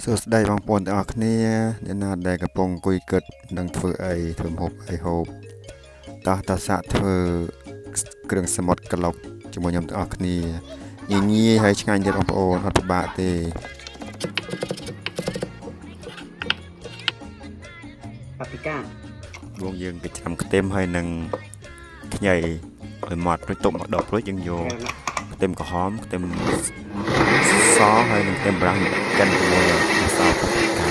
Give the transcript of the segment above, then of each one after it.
សួស្តីបងប្អូនទាំងអស់គ្នាអ្នកណាដែលកំពុងអង្គុយគិតនឹងធ្វើអីធ្វើម្ហូបអីហូបតោះតាសាក់ធ្វើគ្រឿងសមុទ្រក្លុកជាមួយខ្ញុំទាំងអស់គ្នាងាយហើយឆ្ងាញ់ទៀតបងប្អូនអត់ពិបាកទេប៉ាពីកាបងយើងគេច្រាំខ្ទឹមហើយនឹងខ្ញីឲ្យម៉ត់រួចទុកមកដបរួចយើងយកខ្ទឹមក្រហមខ្ទឹមសហើយនឹងខ្ទឹមប្រាំងកិនជាមួយម្សៅប៉ាពីកា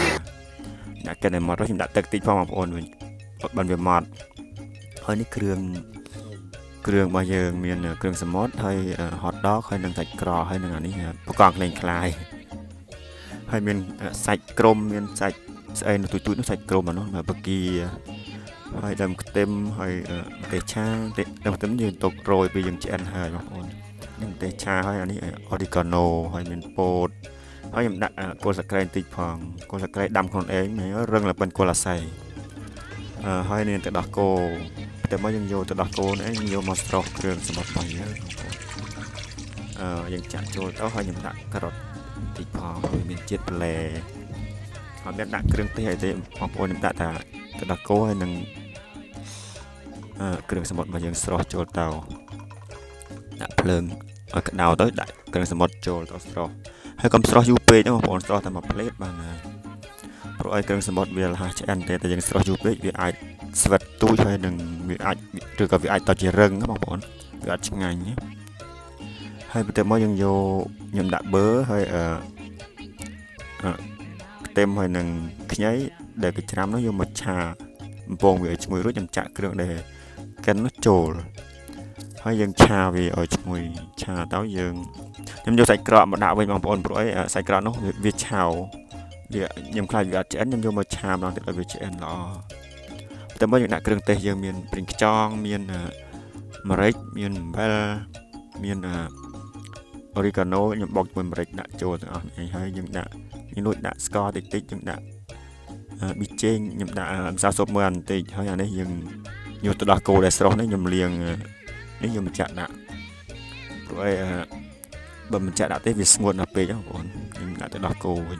ដាក់កិនឲ្យម៉ត់រួចខ្ញុំដាក់ទឹកតិចផងបងប្អូនវិញបានវាម៉ត់ហើយនេះគ្រឿងរបស់យើងមានគ្រឿងសមុទ្រហើយ hot dog ហើយនឹងសាច់ក្រហើយនឹងអានេះប្រកងក្លែងខ្លាយហើយមានសាច់ក្រមមានសាច់ស្អីនៅទូចៗនោះសាច់ក្រមអានោះបកាហើយដើមខ្ទឹមហើយម្ទេសឆាដើមខ្ទឹមយើងទុករយពេលយើងឆ្អិនហើយបងប្អូននេះម្ទេសឆាហើយអានេះ oregano ហើយមានពោតហើយខ្ញុំដាក់គល់សក្តិបន្តិចផងគល់សក្តិដាំខ្លួនឯងរឹងតែប៉ុនគល់អាស័យហើយនេះទឹកដោះគោតែមកយើងយកទឹកដោះគោនេះយើងយកមកស្រុះគ្រឿងសមុទ្ររបស់យើងយើងចាក់ចូលទៅហើយខ្ញុំដាក់ការ៉ុតបន្តិចផងវាមានជាតិប្លែហើយមានដាក់គ្រឿងទេសអីទេបងប្អូនខ្ញុំដាក់ថាទឹកដោះគោហើយនឹងគ្រឿងសមុទ្ររបស់យើងស្រុះចូលទៅដាក់ភ្លើងឲ្យក្តៅទៅដាក់គ្រឿងសមុទ្រចូលទៅស្រុះហើយកុំស្រុះយូរពេកណាបងប្អូនស្រុះតែមួយផ្លេតបានហើយព្រោះឲ្យគ្រឿងសមុទ្រវាលះឆ្អិនតែយើងស្រុះយូរពេកវាអាចស្វិតទូចហើយនឹងវាអាចឬក៏វាអាចតជារឹងណាបងប្អូនវាអត់ឆ្ងាញ់ហើយបន្ទាប់មកយើងយកខ្ញុំដាក់ប៊ឺហើយខ្ទឹមហើយនឹងខ្ញីដែលគេច្រាំនោះយកមកឆាបំពងវាឲ្យឈ្ងុយរួចខ្ញុំចាក់គ្រឿងដែលកិននោះចូលហើយយើងឆាវាឲ្យឈ្ងុយឆាទៅយើងខ្ញុំយកសាច់ក្រកមកដាក់វិញបងប្អូនព្រោះអីសាច់ក្រកនោះវាឆៅវាខ្ញុំខ្លាចវាអត់ឆ្អិនខ្ញុំយកមកឆាម្ដងទៀតឲ្យវាឆ្អិនល្អតែមកយើងដាក់គ្រឿងទេសយើងមានប្រេងខ្យងមានម្រេចមានអំបិលមានoregano ខ្ញុំបុកជាមួយម្រេចដាក់ចូលទាំងអស់នេះហើយយើងដាក់នេះលួចដាក់ស្ករតិចៗយើងដាក់ប៊ីចេងខ្ញុំដាក់ម្សៅស៊ុបមួយបន្តិចហើយអានេះយើងយកទៅដោះគោដែលស្រស់នេះខ្ញុំលាងនេះខ្ញុំបញ្ជាក់ដាក់ព្រោះអីបើបញ្ជាក់ដាក់ទេវាស្ងួតណាស់ពេកបងប្អូនខ្ញុំដាក់ទៅដោះគោវិញ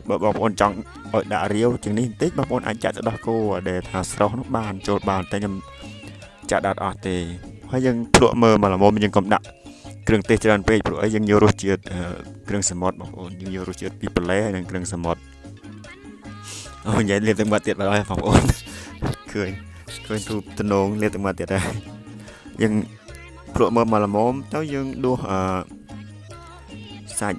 បើបងប្អូនចង់ឲ្យដាក់រាវជាងនេះបន្តិចបងប្អូនអាចចាក់ទៅដោះគោដែលថាស្រស់នោះបានចូលបានតែខ្ញុំចាក់ដាក់អត់ទេហើយយើងភ្លក់មើលមកល្មមយើងកុំដាក់គ្រឿងទេសច្រើនពេកព្រោះអីយើងយករសជាតិគ្រឿងសមុទ្របងប្អូនយើងយករសជាតិពីប្លែហើយនឹងគ្រឿងសមុទ្រអូនិយាយលេបទឹកមាត់ទៀតបាទបងប្អូនឃើញទូតំណងលេបទឹកមាត់ទៀតហើយយើងភ្លក់មើលមកល្មមទៅយើងដួស